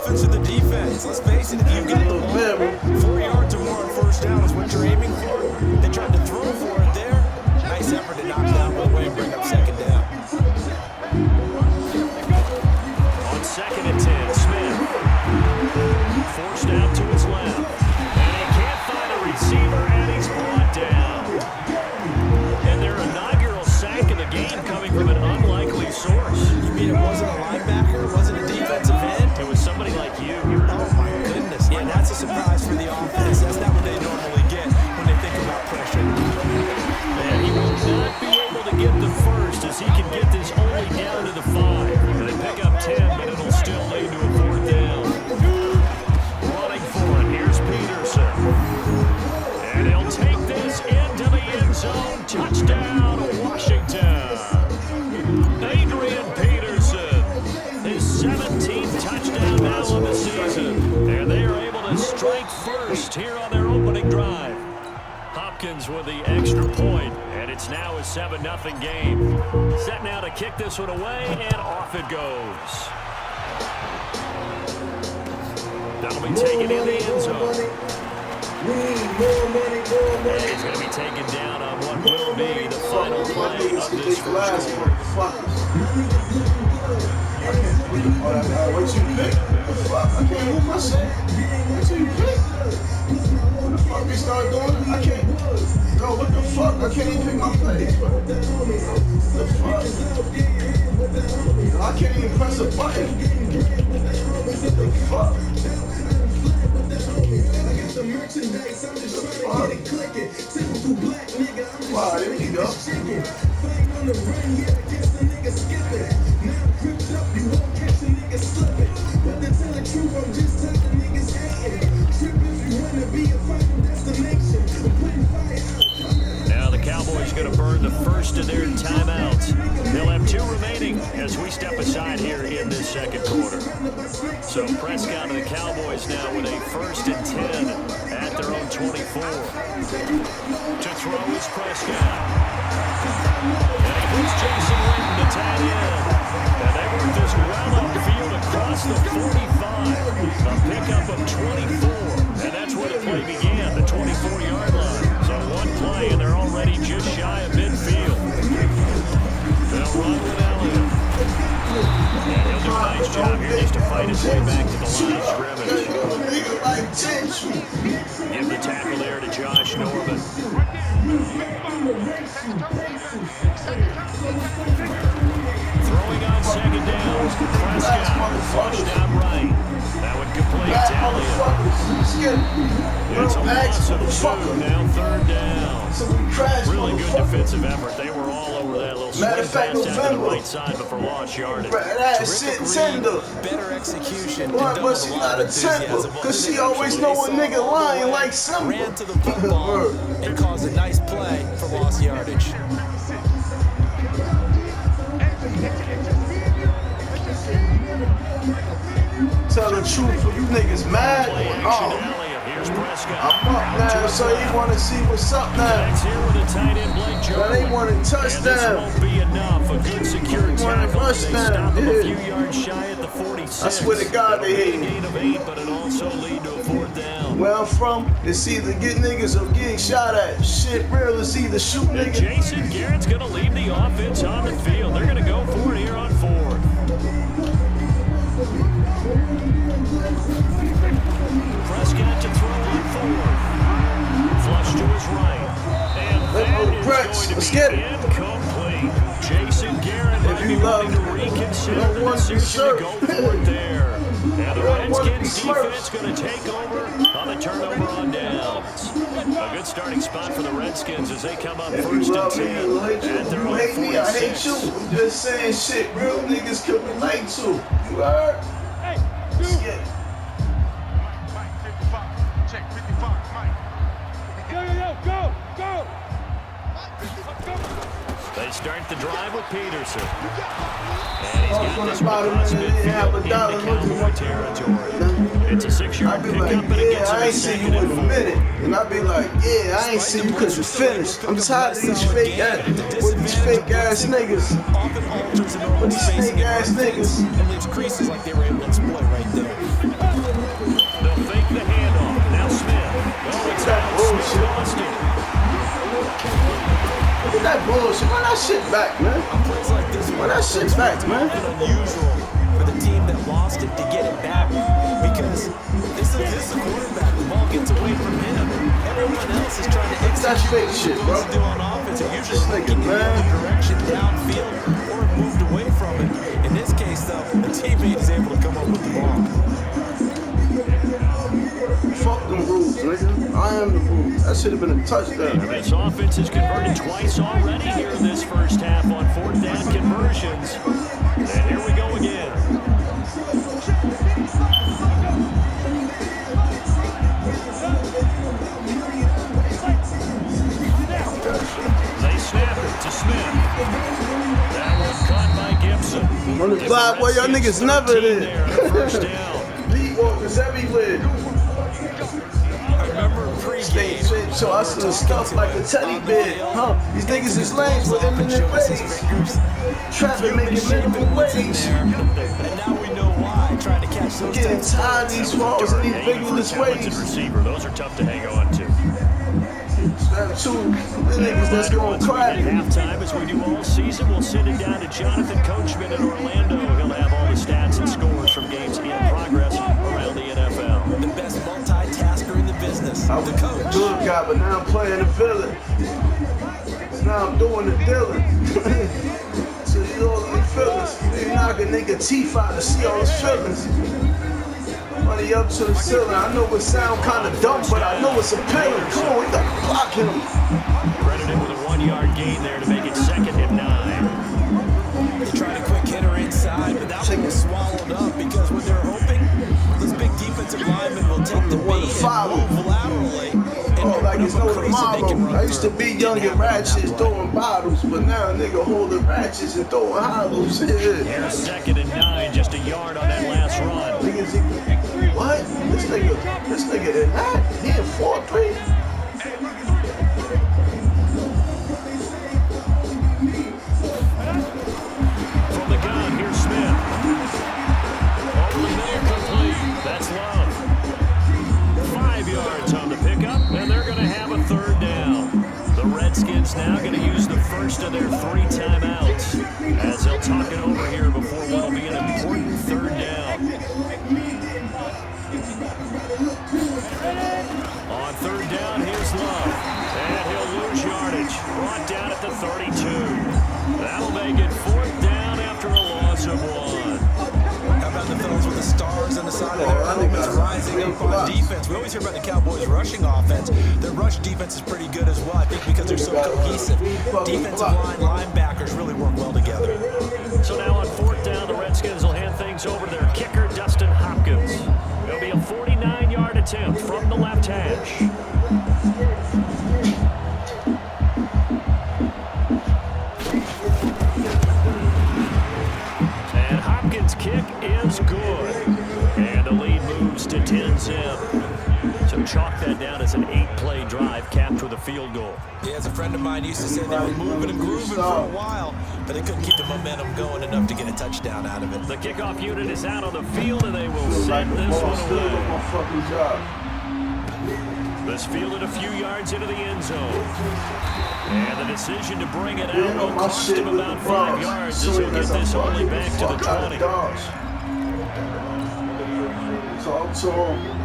offense or the defense. Let's face it, if you got the ball, 4 yards or more on first down is what you're aiming for. They tried to throw for it there. Nice effort to knock down one way and bring up second down. On 2nd and 10, Smith. Forced out to his left. And he can't find a receiver, and he's brought down. And their inaugural sack of the game coming from an unlikely source. You mean it wasn't a linebacker? It wasn't a defensive end? It was somebody like you. Oh, my goodness. Yeah, that's a surprise for the offense. That's not what they normally get when they think about pressure. And he will not be able to get the first as he can get this only down to the 5. And they pick up 10, but it'll still lead to a 4th down. Running for it, here's Peterson. And he'll take this into the end zone. Touchdown, Washington. Adrian Peterson, his 17th touchdown now of the season. And they are able to strike first here on their opening drive. Hopkins with the extra point, and it's now a 7-0 game. Set now to kick this one away, and off it goes. That'll be taken in the end zone. And he's going to be taken down on what will be the final play of this first quarter. What you pick? I can't move my shit. What you pick? What the fuck they start doing? I can't. Yo, what the fuck? I can't even pick my plays, bro. What the fuck? I can't even press a button. What the fuck? Wow, there you go. Now the Cowboys going to burn the first of their timeouts. They'll have 2 remaining as we step aside here in this second quarter. So Prescott and the Cowboys now with a 1st and 10 at their own 24. To throw is Prescott. And he puts Jason Witten to tight end. And they work this well upfield across the 45. A pickup of 24. And that's where the play began, the 24-yard line. So one play, and they're already just shy of midfield. They'll run with Elliott. And he'll do a nice job here just to fight his way back to the line of scrimmage. Give the tackle there to Josh Norman. Throwing on 2nd down. Prescott flushed out right. That would complete to Elliott. It's a loss of 2, now 3rd down. Really good defensive effort. They were all over that little swing pass out to the right side before lost yardage. That shit tender. Better execution. But she not a temper, because she always know a nigga lying like Simba. Ran to the football and caused a nice play for lost yardage. Tell the truth, for you niggas mad? Oh. I'm up now, so you want to see what's up now. Now they want a touchdown. Won't be enough. A good secure tackle. They stop him a few yards shy at the 46. I swear to God they hate me. Gain of 8, but it also lead to a 4th down. Where I'm from, it's either get niggas or getting shot at. Shit real, it's either shoot niggas. Jason Garrett's going to leave the offense on the field. They're going to go for it here on 4th. Prescott to throw on 4th. Flush to his right. And that is going to be incomplete. Jason Garrett might be willing to reconsider the decision to go for it there. And the Redskins defense going to take over on the turnover on downs. A good starting spot for the Redskins as they come up 1st and 10 at their own 46. I hate you. I'm just saying shit real niggas can relate to. You heard? Hey, Mike, 55. Check 55. Mike. Go. They start the drive with Peterson. And he's got this one across midfield into Cowboy territory. It's a 6-yard pickup, like, and it gets I ain't seen you in a minute. And I be like, yeah, I ain't seen you because you finished. I'm tired of these fake ass niggas. With these fake ass niggas. And leaves creases like they were able to exploit right there. shit back, man. On plays like this one, Run that shit back, man. it's unusual for the team that lost it to get it back because this is a quarterback. The ball gets away from him. Everyone else is trying to That's that fake shit, bro. do on offense. They're usually This nigga, looking in the man. other direction downfield or moved away from it. In this case, though, the teammate is able to come up with the ball. Fuck them rules, nigga. I am the rules. That should have been a touchdown. And this offense has converted twice already here in this first half on 4th down conversions. And here we go again. They snap it to Smith. That one caught by Gibson. On the fly, boy, y'all niggas never did. First down. Lead walkers everywhere. I remember Stay pregame. fit, so I see the stuff like a teddy bear. Huh? These niggas is lanes with imminent ways. Traffic making minimum wage. And now we know why. Trying to catch those Getting types. tired of these falls and these Hanging for a vigorous talented ways. receiver. Those are tough to hang on to. Snap two, the niggas that's going Once we hit crazy. halftime, as we do all season, we'll send it down to Jonathan Coachman in Orlando. He'll have all the stats and scores from games in progress around the NFL. The best multitasker in the business. I was The a coach. good guy, but now I'm playing the villain. So now I'm doing the dealing. So you all the feelings. They knock a nigga teeth out to see all his feelings. Money up to the ceiling. I know it sound kinda dumb, but I know it's appealing. Come on, we gotta block him. Credited with a 1-yard gain there to make it 2nd and 9. They tried a quick hitter inside, but that one was swallowed up because what they're hoping, this big defensive lineman will take the one to bait follow. and move laterally. And Oh, like open it's up a no crease that they can tomorrow. run I used to through. be young Didn't and happen ratchet that way. throwing bottles, but now a nigga holding ratchets and throwing hollows. Yeah. Here's 2nd and 9, just a yard on that last run. Niggas, what? This nigga did not. He in 4-3. From the gun, here's Smith. Over the middle, complete. That's Love. 5 yards on the pickup, and they're going to have a 3rd down. The Redskins now going to use the first of their 3 timeouts as they'll talk it over here before what will be an important 3rd down. On 3rd down, here's Love. And he'll lose yardage. Brought down at the 32. That'll make it 4th down after a loss of 1. How about the fellas with the stars on the side of their helmets rising up on defense? We always hear about the Cowboys' rushing offense. Their rush defense is pretty good as well, I think, because they're so cohesive. Defensive line, linebackers really work well together. So now on 4th down, the Redskins will hand things over to their kicker, Dustin Hopkins. It'll be a 49-yard attempt from the left hash. And Hopkins' kick is good. And the lead moves to 10-zip. So chalk that down as an 8-play drive capped with a field goal. Yeah, as a friend of mine used to say, they were moving and grooving for a while, but they couldn't keep the momentum going enough to get a touchdown out of it. The kickoff unit is out on the field, and they will send this one away. My fucking job. This fielded a few yards into the end zone. And the decision to bring it Yeah, out no, will my cost shit him with the about 5 frogs. yards as Soon he'll get as I this all the way fuck, back to the fuck out 20. of Dodge. Talk to him.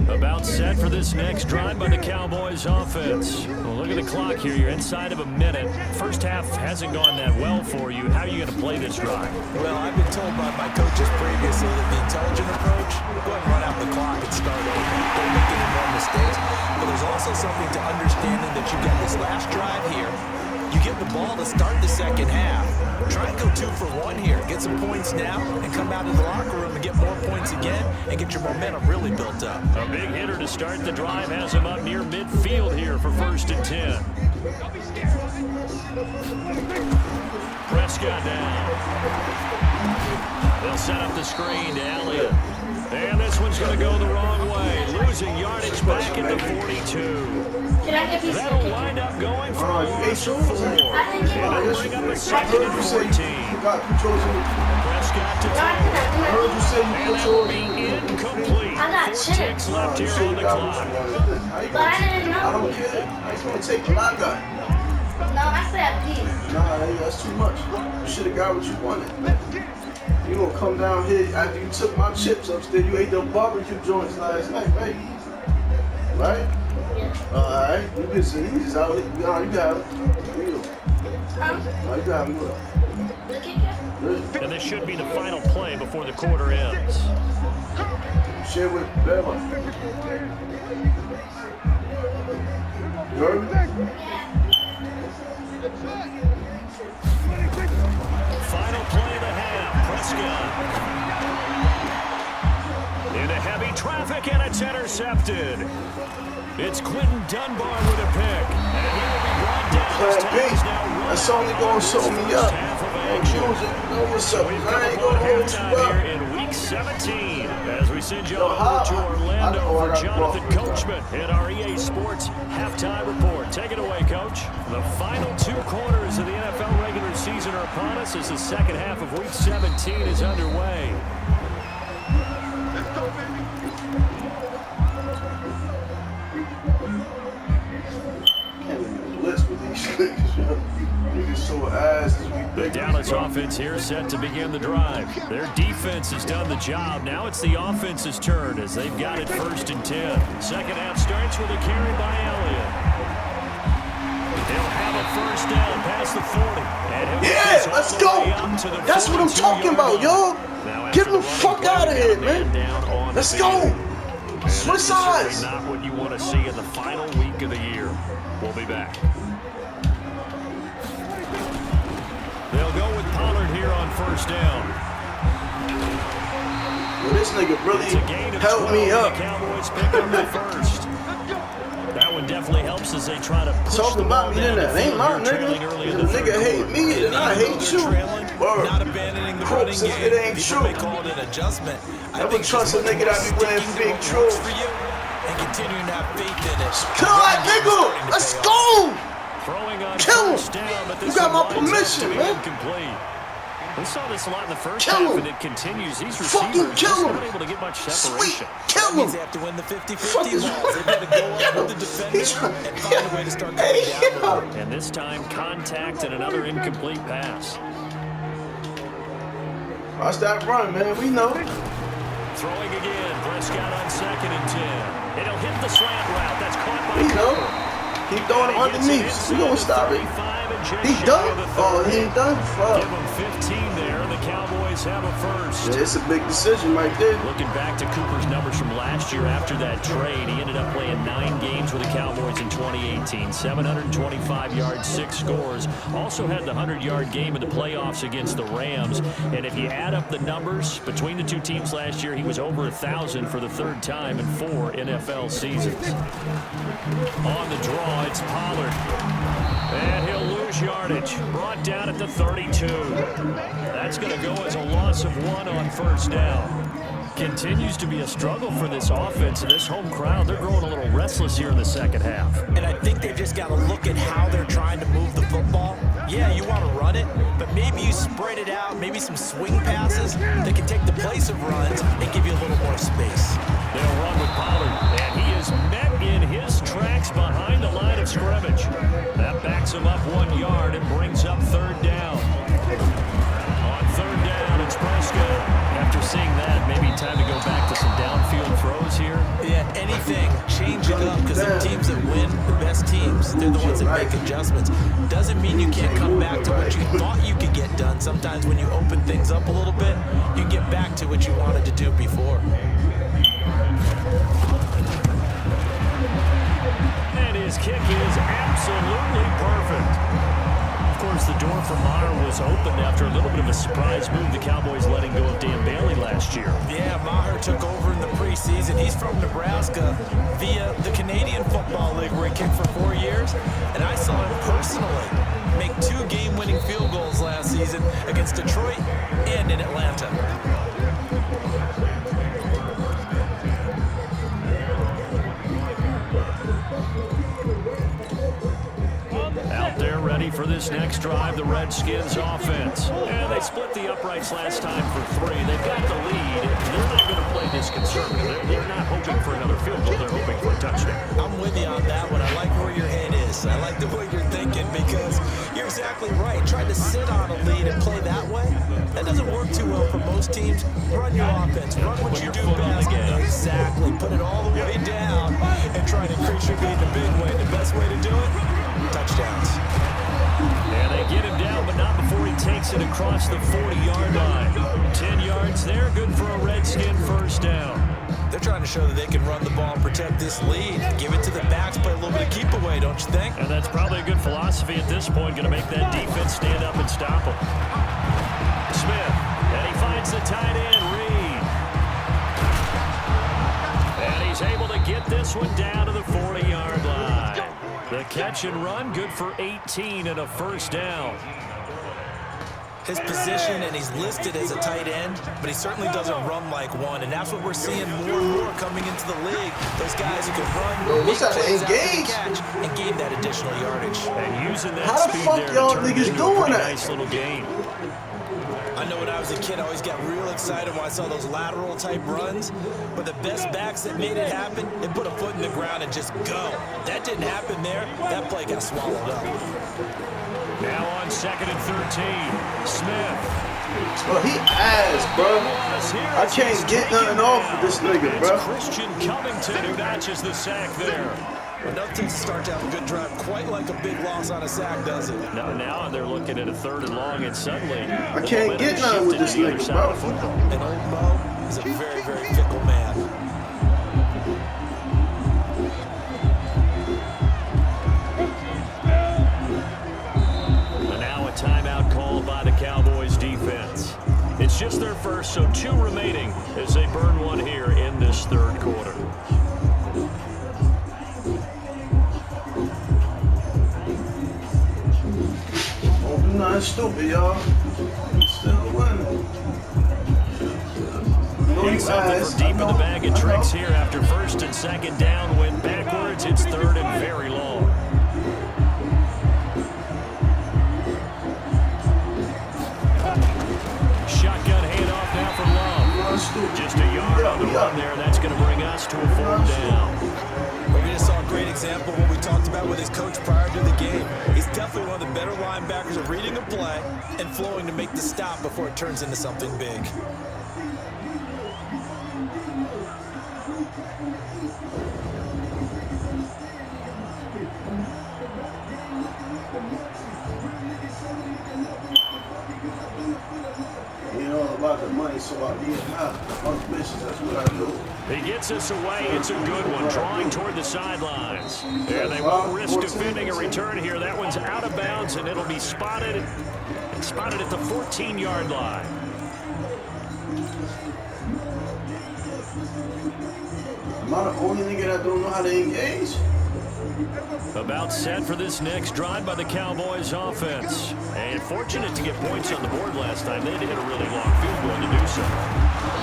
About set for this next drive by the Cowboys offense. Well, look at the clock here. You're inside of a minute. First half hasn't gone that well for you. How are you going to play this drive? Well, I've been told by my coaches previously that the intelligent approach, go ahead and run out the clock and start over. Don't make any more mistakes. But there's also something to understanding that you get this last drive here. You get the ball to start the second half. Try and go 2 for 1 here. Get some points now and come out of the locker room and get more points again and get your momentum really built up. A big hitter to start the drive has him up near midfield here for 1st and 10. Prescott down. They'll set up the screen to Elliott. And this one's going to go the wrong way. Loses losing yardage back at the 42. That'll wind up going for a loss of 4. And it'll bring up a second and 14. Prescott to throw. I heard you say you And put that will yours be in. incomplete. 4 ticks left here on the clock. I don't care. I just want to take what I got. No, I said please. Nah, that's too much. You should have got what you wanted. You gonna come down here after you took my chips upstairs. You ate the barbecue joints last night, right? Right? Yeah. Alright. You just out. You got it. You got it. The kicker? And this should be the final play before the quarter ends. Share with Bella. You heard me? Final play of the half. Prescott. Into heavy traffic, and it's intercepted. It's Quentin Dunbar with a pick. And he will be brought down. Plan B. That's only gonna show me up. Don't use it. You know what's up. I ain't gonna hold you Halftime up. here in Week 17 as we send you over to Orlando for Jonathan Coachman in our EA Sports Halftime Report. Take it away, Coach. The final 2 quarters of the NFL regular season are upon us as the second half of Week 17 is underway. Let's go, baby. Can't even blitz with these niggas, yo. Niggas so ass. The Dallas offense here set to begin the drive. Their defense has done the job. Now it's the offense's turn as they've got it 1st and 10. Second half starts with a carry by Elliott. They'll have a first down past the 40. And Yeah, let's go. That's what I'm talking about, yo. Get the fuck out of here, man. Let's go. Switch sides. Not what you want to see in the final week of the year. We'll be back. They'll go with Pollard here on first down. Well, this nigga really It's a gain of helped 12, me up. The Cowboys pick up the first. That one definitely helps as they try to push Talking the ball about me, down then the that ain't field my here, trailing early nigga. in The the nigga third hate quarter. me, and I hate you. Word. Not abandoning the Crooks, running game. it ain't People true. may call it an adjustment. I Never think trust just a nigga that be wearing sticking to big what works trues. for you and continuing to have faith in it. God, nigga, let's go. Throwing on Kill him. first down, but this You got one my winds up permission, to be man. incomplete. We saw this a lot in the first Kill half, him. and it continues. These Fucking receivers kill just him. not able to get much Sweet, separation. kill That means him. they have to win the 50-50 Fuck is balls. They've got to go up with the defender and find a way to start coming down with it. And this time, contact and another incomplete pass. Watch that run, man. We know. Throwing again. Prescott on 2nd and 10. It'll hit the slant route. That's caught by We know. Cooper. Keep throwing him underneath. We gonna stop it. He done? Oh, he ain't done? Fuck. Give him 15 there, and the Cowboys have a first. Yeah, it's a big decision right there. Looking back to Cooper's numbers from last year after that trade, he ended up playing 9 games with the Cowboys in 2018. 725 yards, 6 scores. Also had the 100-yard game in the playoffs against the Rams. And if you add up the numbers between the 2 teams last year, he was over 1,000 for the 3rd time in 4 NFL seasons. On the draw, it's Pollard. And he'll lose yardage. Brought down at the 32. That's going to go as a loss of 1 on first down. Continues to be a struggle for this offense, and this home crowd, they're growing a little restless here in the second half. And I think they've just got to look at how they're trying to move the football. Yeah, you want to run it, but maybe you spread it out, maybe some swing passes that can take the place of runs and give you a little more space. They'll run with Pollard, and he is met in his tracks behind the line of scrimmage. That backs him up 1 yard and brings up 3rd down. On 3rd down, it's Prescott. After seeing that, maybe time to go back to some downfield throws here. Yeah, anything, change it up, because the teams that win, the best teams, they're the ones that make adjustments. Doesn't mean you can't come back to what you thought you could get done. Sometimes when you open things up a little bit, you get back to what you wanted to do before. And his kick is absolutely perfect. Of course, the door for Maher was open after a little bit of a surprise move. The Cowboys letting go of Dan Bailey last year. Yeah, Maher took over in the preseason. He's from Nebraska via the Canadian Football League where he kicked for 4 years. And I saw him personally make 2 game-winning field goals last season against Detroit and in Atlanta. for this next drive, the Redskins offense. And they split the uprights last time for 3. They've got the lead. They're not going to play this conservative. They're not hoping for another field goal. They're hoping for a touchdown. I'm with you on that one. I like where your head is. I like the way you're thinking because you're exactly right. Trying to sit on a lead and play that way, that doesn't work too well for most teams. Run your offense. Run what you do best. Exactly. Put it all the way down and try to increase your lead the big way. The best way to do it, touchdowns. And they get him down, but not before he takes it across the 40-yard line. 10 yards there, good for a Redskin first down. They're trying to show that they can run the ball and protect this lead. Give it to the backs, play a little bit of keep away, don't you think? And that's probably a good philosophy at this point, going to make that defense stand up and stop him. Smith, and he finds the tight end, Reed. And he's able to get this one down to the 40-yard line. The catch and run, good for 18 and a first down. His position, and he's listed as a tight end, but he certainly doesn't run like one, and that's what we're seeing more and more coming into the league. Those guys who can run, what's that, engage, and gain that additional yardage. And using that how the speed fuck there y'all to turn niggas into a doing that? nice little game. I know when I was a kid, I always got real excited when I saw those lateral type runs, but the best backs that made it happen, they put a foot in the ground and just go. That didn't happen there. That play got swallowed up. Now on 2nd and 13, Smith. Bro, he ass, bro. I can't get nothing off of this nigga, bro. It's Christian Covington who notches the sack there. Enough to start to have a good drive, quite like a big loss on a sack, does it? Now they're looking at a 3rd and long, and suddenly I can't get nothing with this nigga, bro. And old Mo is a very, very fickle man. And now a timeout called by the Cowboys defense. It's just their first, so 2 remaining as they burn one here in this 3rd quarter. Nothing stupid, y'all. Still winning. Need something from deep in the bag of tricks here after 1st and 2nd down. Went backwards. It's 3rd and very long. Shotgun handoff now for Love. Just a yard on the run there. That's going to bring us to a 4th down. We just saw a great example of what we talked about with his coach prior to the game. He's definitely one of the better linebackers at reading a play and flowing to make the stop before it turns into something big. About the money, so I get out. On the missions, that's what I do. He gets us away. It's a good one, drawing toward the sidelines. And they won't risk defending a return here. That one's out of bounds, and it'll be spotted at the 14-yard line. Am I the only nigga that don't know how to engage? About set for this next drive by the Cowboys offense. And fortunate to get points on the board last time. They did hit a really long field goal to do so.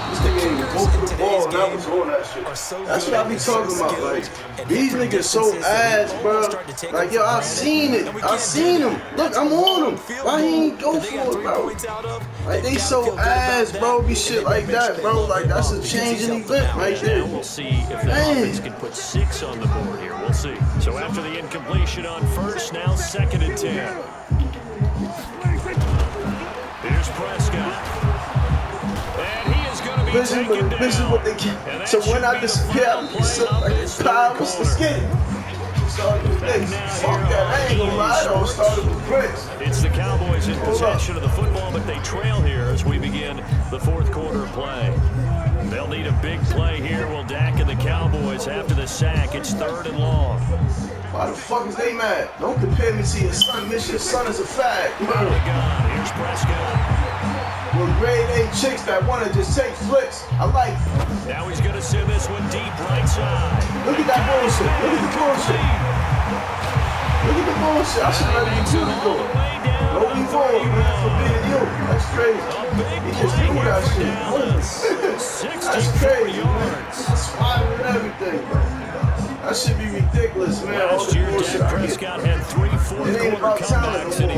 This nigga ain't even go for the ball, and that was all that shit. That's what I be talking about. Like, these niggas so ass, bro. Like, yo, I seen it. I seen him. Look, I'm on him. Why he ain't go for it, bro? Like, they so ass, bro. Be shit like that, bro. Like, that's a change in event right there. Now we'll see if the offense can put 6 on the board here. We'll see. So after the incompletion on 1st, now 2nd and 10. Here's Prescott. And he is going to be taken down. This is what they get. So when I disappear, it's like a power was the skin. Started with this. Fuck that. I ain't gonna lie, though. Started with bricks. It's the Cowboys in possession of the football, but they trail here as we begin the 4th quarter play. They'll need a big play here. Will Dak and the Cowboys after the sack. It's 3rd and long. Why the fuck is they mad? Don't compare me to your son. Miss your son is a fact. Here's Prescott. With grade A chicks that want to just take flicks. I like it. Now he's going to send this one deep right side. Look at that bullshit. Look at the bullshit. Look at the bullshit. I should let you do it. Don't be bold, man, for being you. That's crazy. He just threw that shit. That's crazy, man. I spotted and everything, bro. That should be ridiculous, man. Last year, Dak Prescott had 3 fourth-quarter comebacks, and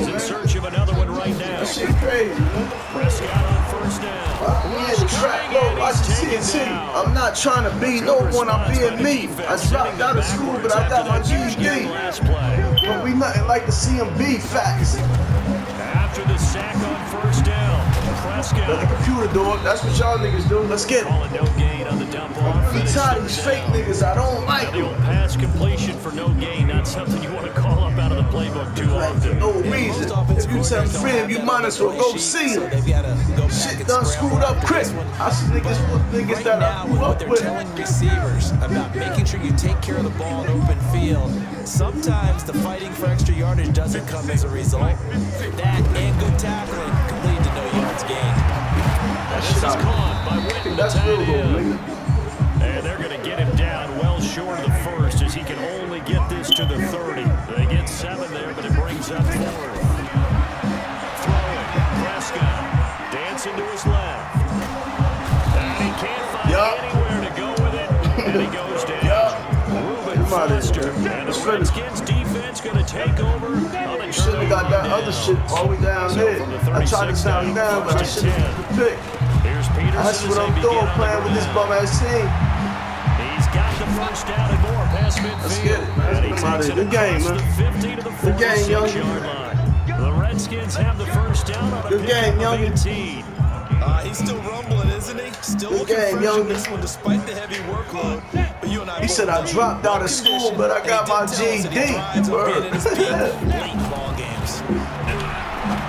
I'm not trying to be no one, I'm being me. I dropped out of school, but I got my GED. But we nothing like to see him be facts. After the sack on first down, Prescott. Let the computer do it. That's what y'all niggas do. Let's get it. Calling no gain on the dump off. I'm really tired of these fake niggas. I don't like The them. old pass completion for no gain, not something you want to call up out of the playbook too Like, for often. no reason. If you tell a friend, you might as well go see him. Shit done screwed up quick. I see niggas that I grew what up they're with. telling receivers about making sure you take care of the ball in open field. Sometimes the fighting for extra yardage doesn't come as a result. That and good tackling can lead to no yards gained. This is caught by Witten, the That's tight real though, end. nigga. And they're going to get him down well short of the first as he can only get this to the 30. They get 7 there, but it brings up 4. Throwing, Prescott, dancing to his left. And he can't find anywhere to go with it, and he goes down. Ruben Foster, and the Redskins defense going to take over on the Should have got that other shit all the way down there. I tried to sound down, but I should have the pick. Here's Peterson. That's what I'm doing, playing with this bum ass team. He's got the first down and more past midfield. Let's get it, man. And he Let's come out takes of here. it Good game, across man. the 50 to the Good game, young. 46-yard line. The Redskins have the first down on a Good game, pickup of young. 18. He's still rumbling, isn't he? Still Good looking game, fresh young. in this one despite the heavy workload. But you and I He said I dropped out of school, but I got my GED. Word. late ball games.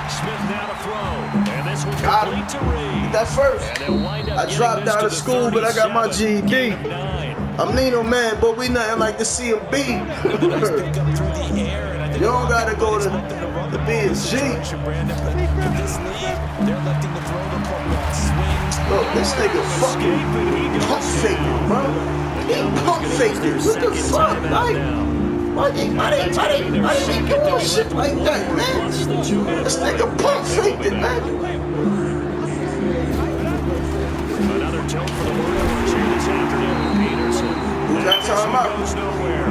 Smith now to throw. And this one's Got him. complete to Reed. That first. And they'll wind up I getting dropped this out to of the school, but I got my 37. GED. Gain of 9. I'm Nino man, but we nothing like to see him be. Pick up through the air, and I think You don't gotta go to the be a G. Brandon, but for this league, they're electing to throw the football. Swings. Look, this nigga fucking pump faking, bro. He pump faking. What the fuck, like? Why they doing shit like that, man? This nigga pump faking, man. Another tilt for the Warriors here this afternoon. Peterson. Who's that time out? Goes nowhere.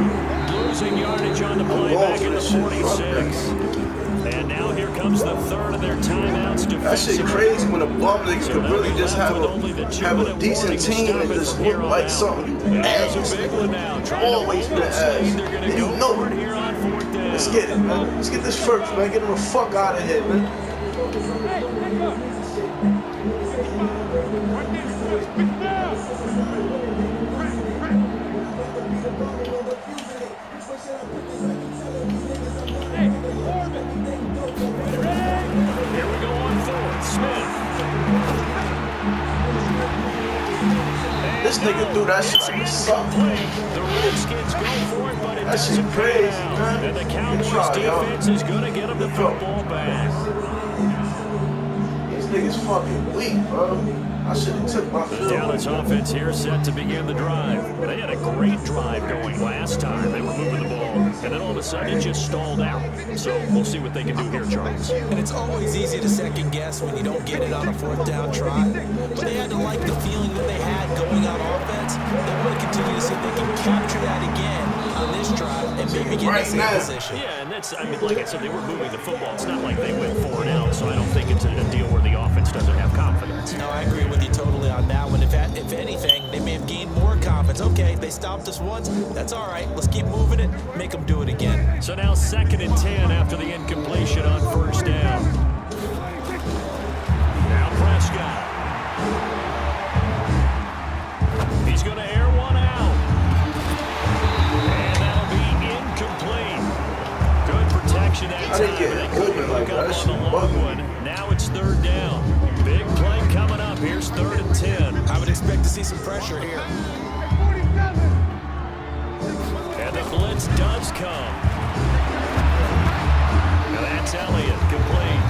Losing yardage on the play back at the 46. And now here comes the third of their timeouts. That shit crazy when a bum nigga could really just have a decent team and just look like something ass. Always been ass. And you know it. Let's get it, man. Let's get this first, man. Get him the fuck out of here, man. Here we go on fourth. Smith. This nigga threw that shit like a suck. The Redskins go for it, but it That shit doesn't crazy, pay out. man. And the Good Cowboys try, yo. defense is going to get them the football back. These niggas fucking weak, bro. I should have took my field. Dallas offense here set to begin the drive. They had a great drive going last time. They were moving the ball, and then all of a sudden it just stalled out. So we'll see what they can do here, Charles. And it's always easy to second guess when you don't get it on a fourth down try. But they had to like the feeling that they had going on offense. They want to continue to see if they can capture that again on this drive and maybe get us in position. Yeah, and that's, I mean, like I said, they were moving the football. It's not like they went 4 and out, so I don't think it's a deal where the offense doesn't have confidence. No, I agree with you totally on that one. If anything, they may have gained more confidence. Okay, they stopped us once. That's all right. Let's keep moving it. Make them do it again. So now 2nd and 10 after the incompletion on first down. Now Prescott. He's going to air one out. And that'll be incomplete. Good protection that I didn't time. get They it couldn't open like hook that. up That on shit the long bugged one. me. Now it's 3rd down. Big play coming up. Here's 3rd and 10. I would expect to see some pressure here. And the blitz does come. And that's Elliott, complete.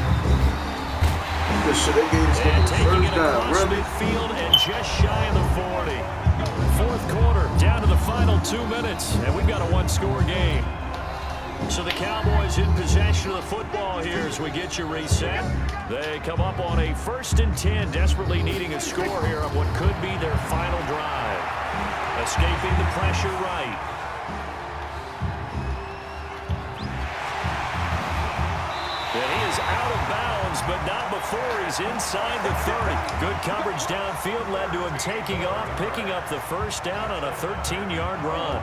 This shit, they gave this And nigga taking first it down, across really? midfield and just shy of the 40. 4th quarter, down to the final 2 minutes, and we've got a 1-score game. So the Cowboys in possession of the football here as we get you reset. They come up on a 1st and 10, desperately needing a score here on what could be their final drive. Escaping the pressure right. And he is out of bounds moves, but not before he's inside the 30. Good coverage downfield led to him taking off, picking up the first down on a 13-yard run.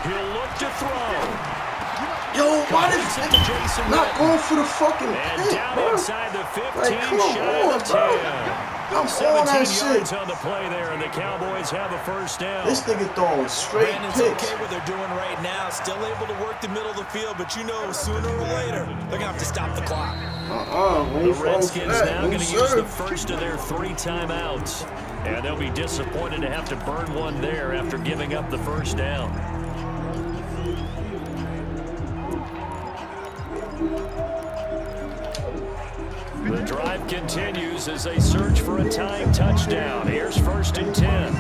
He'll look to throw. Yo, why this nigga not going for the fucking and pick, down bro? inside the 15, Like, come on, bro. I'm on 17 that yards shit. on the play there, and the Cowboys have a first down. This nigga throwing straight Brandon's picks. okay what they're doing right now. Still able to work the middle of the field, but you know sooner or later they're going to have to stop the clock. The Redskins now going to use the first of their 3 timeouts. And they'll be disappointed to have to burn one there after giving up the first down. The drive continues as they search for a tying touchdown. Here's 1st and 10.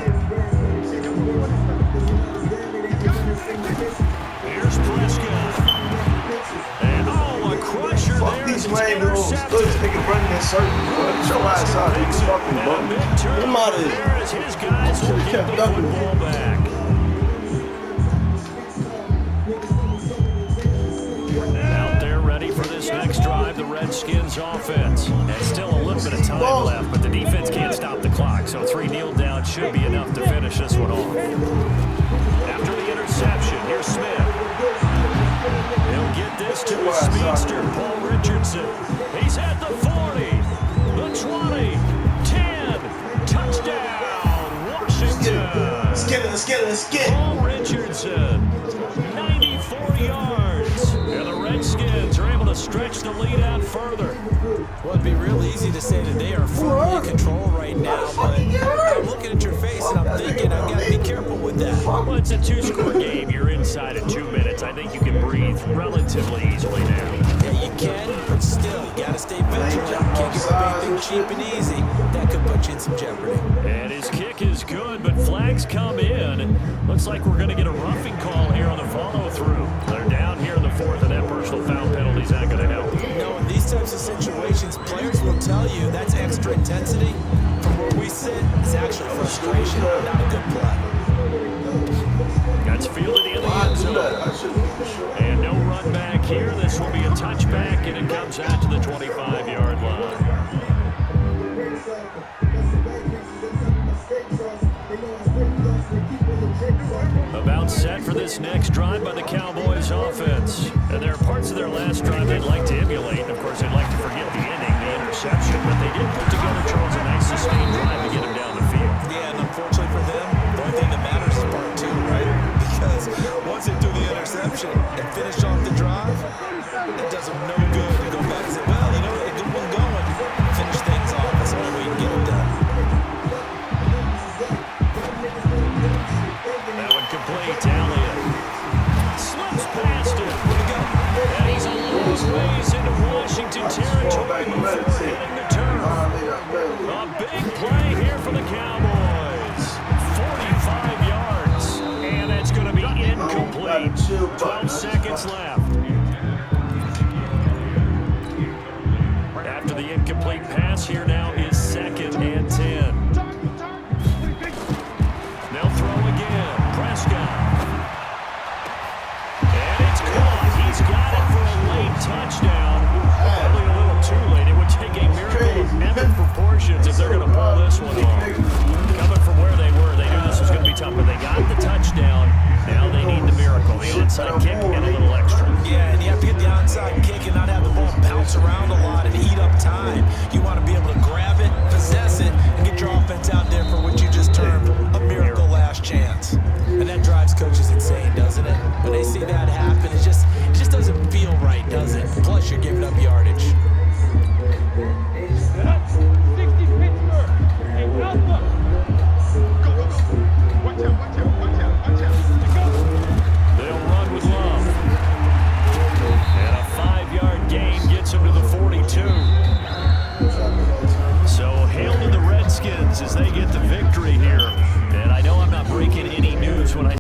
Here's Prescott. And a crusher Fuck there. these It's lame rules. intercepted. This nigga running in circles. Get your ass out of here, fucking And a bum. big Get turn him out of there here. as his guys will Should've get kept the up with football back. Out there ready for this next drive, the Redskins offense. And still a little bit of time left, but the defense can't stop the clock, so 3 kneel downs should be enough to finish this one off. After the interception, here's Smith. He'll get this to his speedster, Paul Richardson. He's at the 40, the 20, 10, touchdown, Washington. Let's get it. Paul Richardson, 94 yards. And the Redskins are able to stretch the lead out further. Well, it'd be real easy to say that they are fully in control right now, but I'm looking at your face and I'm thinking I've got to be careful with that. Well, it's a 2-score game. You're inside in 2 minutes. I think you can breathe relatively easily now. Yeah, you can, but still, you got to stay vigilant. Can't give everything cheap and easy. That could put you in some jeopardy. And his kick is good, but flags come in. Looks like we're going to get a roughing call here on the follow-through. They're down here in the 4th, and that personal foul penalty's not going to help. No, in these types of situations, players will tell you that's extra intensity. From where we sit, it's actually frustration, not a good play. That's fielded in the end zone. And no run back here. This will be a touchback, and it comes out to the 25-yard line. About set for this next drive by the Cowboys offense. And there are parts of their last drive they'd like to emulate. Of course, they'd like to forget the inning, the interception, but they did put together, Charles, a nice sustained drive to get him down the field. Yeah, and unfortunately for them, the only thing that matters is part 2, right? Because once they do the interception and finish off the drive, it does them no good to go back and say, well, you know, a good one going, finish things off. That's the only way you can get it done. That one complete. Elliott slips past him. And he's a long ways into Washington territory before hitting the turf. A big play here for the Cowboys. 45 yards. And that's going to be incomplete. 12 seconds left. After the incomplete pass, here now is 2nd and 10. They'll throw again. Prescott. And it's caught. He's got it for a late touchdown. Probably a little too late. It would take a miracle of epic proportions if they're going to pull this one off. Coming from where they were, they knew this was going to be tough, but they got the touchdown. Now they need the miracle, the onside kick and a little extra. Yeah, and you have to get the onside kick and not have the ball bounce around a lot and eat up time. You want to be able to grab it, possess it, and get your offense out there for what you just termed a miracle last chance. And that drives coaches insane, doesn't it? When they see that happen, it just doesn't feel right, does it? Plus, you're giving up yardage.